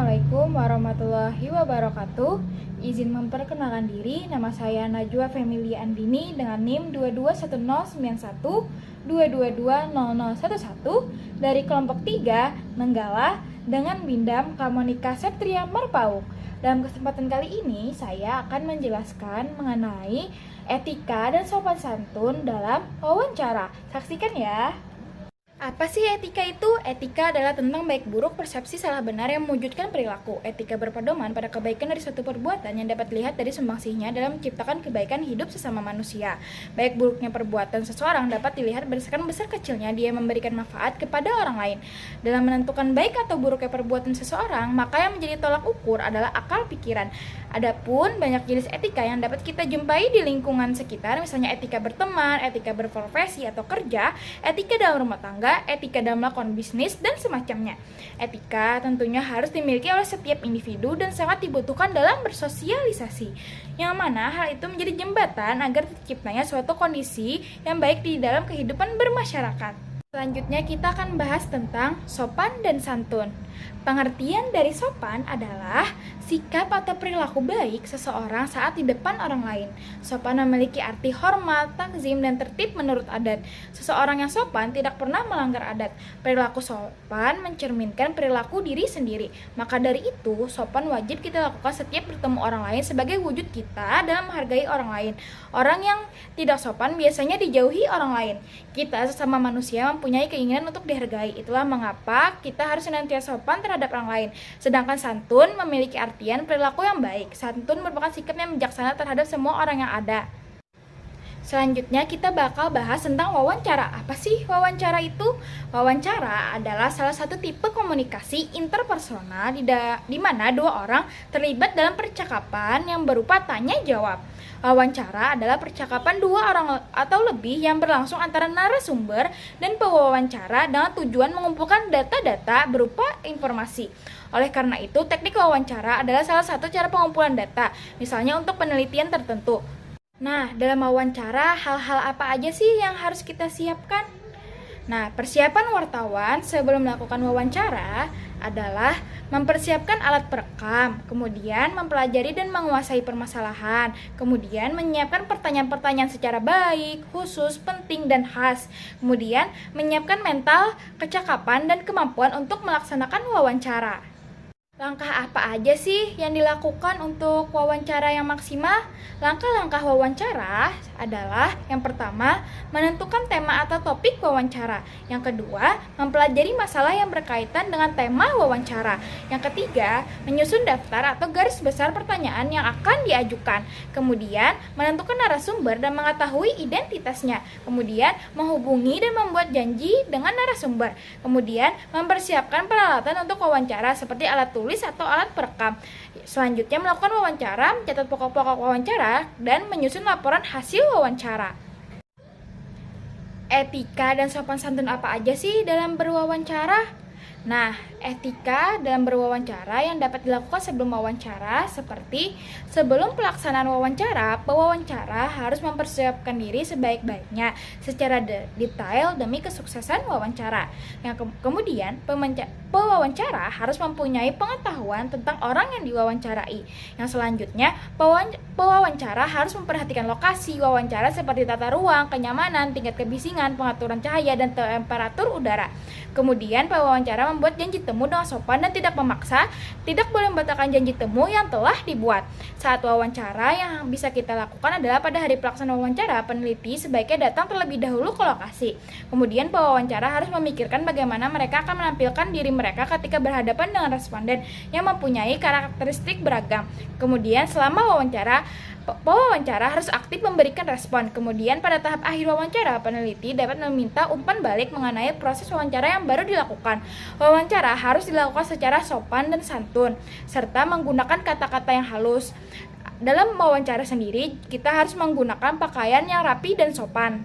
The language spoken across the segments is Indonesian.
Assalamualaikum warahmatullahi wabarakatuh. Izin memperkenalkan diri, nama saya Najwa Family Andini dengan NIM 221091 dari kelompok 3 Nenggala dengan Bindam Kamonika Septria Marpaung. Dalam kesempatan kali ini, saya akan menjelaskan mengenai etika dan sopan santun dalam wawancara. Saksikan ya. Apa sih etika itu? Etika adalah tentang baik buruk, persepsi salah benar yang mewujudkan perilaku. Etika berpedoman pada kebaikan dari suatu perbuatan yang dapat dilihat dari sumbangsihnya dalam menciptakan kebaikan hidup sesama manusia. Baik buruknya perbuatan seseorang dapat dilihat berdasarkan besar kecilnya dia memberikan manfaat kepada orang lain. Dalam menentukan baik atau buruknya perbuatan seseorang, maka yang menjadi tolak ukur adalah akal pikiran. Adapun banyak jenis etika yang dapat kita jumpai di lingkungan sekitar, misalnya etika berteman, etika berprofesi atau kerja, etika dalam rumah tangga, etika dalam melakukan bisnis, dan semacamnya. Etika tentunya harus dimiliki oleh setiap individu dan sangat dibutuhkan dalam bersosialisasi, yang mana hal itu menjadi jembatan agar terciptanya suatu kondisi yang baik di dalam kehidupan bermasyarakat. Selanjutnya kita akan bahas tentang sopan dan santun. Pengertian dari sopan adalah sikap atau perilaku baik seseorang saat di depan orang lain. Sopan memiliki arti hormat, takzim, dan tertib menurut adat. Seseorang yang sopan tidak pernah melanggar adat. Perilaku sopan mencerminkan perilaku diri sendiri. Maka dari itu, sopan wajib kita lakukan setiap bertemu orang lain sebagai wujud kita dalam menghargai orang lain. Orang yang tidak sopan biasanya dijauhi orang lain. Kita sesama manusia mempunyai keinginan untuk dihargai. Itulah mengapa kita harus senantiasa sopan terhadap orang lain. Sedangkan santun memiliki artian perilaku yang baik. Santun merupakan sikap yang bijaksana terhadap semua orang yang ada. Selanjutnya kita bakal bahas tentang wawancara. Apa sih wawancara itu? Wawancara adalah salah satu tipe komunikasi interpersonal di mana dua orang terlibat dalam percakapan yang berupa tanya jawab. Wawancara adalah percakapan dua orang atau lebih yang berlangsung antara narasumber dan pewawancara dengan tujuan mengumpulkan data-data berupa informasi. Oleh karena itu, teknik wawancara adalah salah satu cara pengumpulan data, misalnya untuk penelitian tertentu. Nah, dalam wawancara, hal-hal apa aja sih yang harus kita siapkan? Nah, persiapan wartawan sebelum melakukan wawancara adalah mempersiapkan alat perekam, kemudian mempelajari dan menguasai permasalahan, kemudian menyiapkan pertanyaan-pertanyaan secara baik, khusus, penting, dan khas, kemudian menyiapkan mental, kecakapan, dan kemampuan untuk melaksanakan wawancara. Langkah apa aja sih yang dilakukan untuk wawancara yang maksimal? Langkah-langkah wawancara adalah yang pertama, menentukan tema atau topik wawancara. Yang kedua, mempelajari masalah yang berkaitan dengan tema wawancara. Yang ketiga, menyusun daftar atau garis besar pertanyaan yang akan diajukan. Kemudian, menentukan narasumber dan mengetahui identitasnya. Kemudian, menghubungi dan membuat janji dengan narasumber. Kemudian, mempersiapkan peralatan untuk wawancara seperti alat tulis atau alat perekam. Selanjutnya melakukan wawancara, mencatat pokok-pokok wawancara, dan menyusun laporan hasil wawancara. Etika dan sopan santun apa aja sih dalam berwawancara? Nah, etika dalam berwawancara yang dapat dilakukan sebelum wawancara seperti sebelum pelaksanaan wawancara, pewawancara harus mempersiapkan diri sebaik-baiknya secara detail demi kesuksesan wawancara. Kemudian, pewawancara harus mempunyai pengetahuan tentang orang yang diwawancarai. Yang selanjutnya, pewawancara harus memperhatikan lokasi wawancara seperti tata ruang, kenyamanan, tingkat kebisingan, pengaturan cahaya, dan temperatur udara. Kemudian, pewawancara membuat janji temu dengan sopan dan tidak memaksa, tidak boleh membatalkan janji temu yang telah dibuat. Saat wawancara yang bisa kita lakukan adalah pada hari pelaksanaan wawancara, peneliti sebaiknya datang terlebih dahulu ke lokasi. Kemudian pewawancara harus memikirkan bagaimana mereka akan menampilkan diri mereka ketika berhadapan dengan responden yang mempunyai karakteristik beragam. Kemudian selama pewawancara harus aktif memberikan respon. Kemudian pada tahap akhir wawancara, peneliti dapat meminta umpan balik mengenai proses wawancara yang baru dilakukan. Wawancara harus dilakukan secara sopan dan santun, serta menggunakan kata-kata yang halus. Dalam wawancara sendiri, kita harus menggunakan pakaian yang rapi dan sopan.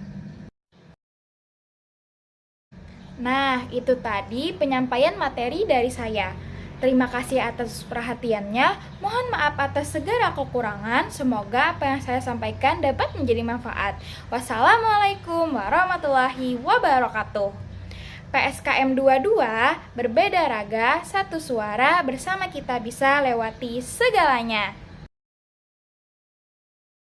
Nah, itu tadi penyampaian materi dari saya. Terima kasih atas perhatiannya. Mohon maaf atas segala kekurangan. Semoga apa yang saya sampaikan dapat menjadi manfaat. Wassalamualaikum warahmatullahi wabarakatuh. PSKM 22, berbeda raga, satu suara, bersama kita bisa lewati segalanya.